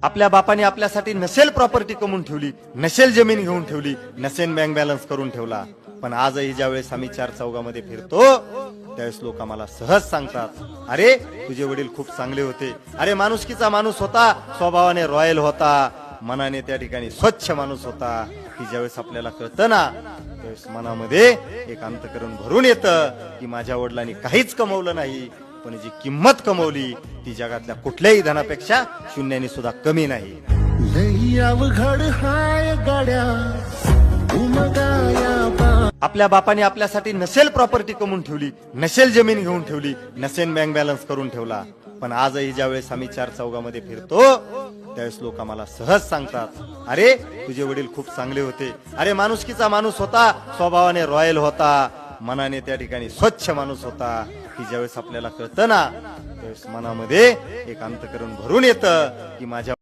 आपल्या बापाने आपल्यासाठी नसेल प्रॉपर्टी कमवून ठेवली, नसेल जमीन घेऊन ठेवली, नसेल बँक बॅलन्स करून ठेवला, पण आजही ज्यावेळेस आम्ही चार चौघामध्ये फिरतो त्यावेळेस लोक आम्हाला सहज सांगतात, अरे तुझे वडील खूप चांगले होते, अरे माणुसकीचा माणूस होता, स्वभावाने रॉयल होता, मनाने त्या ठिकाणी स्वच्छ माणूस होता. की ज्यावेळेस आपल्याला कळतं ना त्यावेळेस मनामध्ये एक अंतकरण भरून येतं की माझ्या वडिलांनी काहीच कमवलं नाही, पण जी किंमत कमवली ती जगातल्या कुठल्याही धनापेक्षा शून्याने सुद्धा कमी नाही. लई अवघड हाय गाड्या उमगाया बा. आपल्या बापाने आपल्यासाठी नसेल प्रॉपर्टी कमवून ठेवली, नसेल जमीन घेऊन ठेवली, नसेल बँक बॅलन्स करून ठेवला, पण आजही ज्यावेळेस आम्ही चार चौघामध्ये फिरतो त्यावेळेस लोक आम्हाला सहज सांगतात, अरे तुझे वडील खूप चांगले होते, अरे माणुसकीचा माणूस होता, स्वभावाने रॉयल होता, मनाने त्या ठिकाणी स्वच्छ माणूस होता. की ज्यावेळेस आपल्याला कळतं ना त्यावेळेस मनामध्ये एक अंतकरण भरून येतं की माझ्या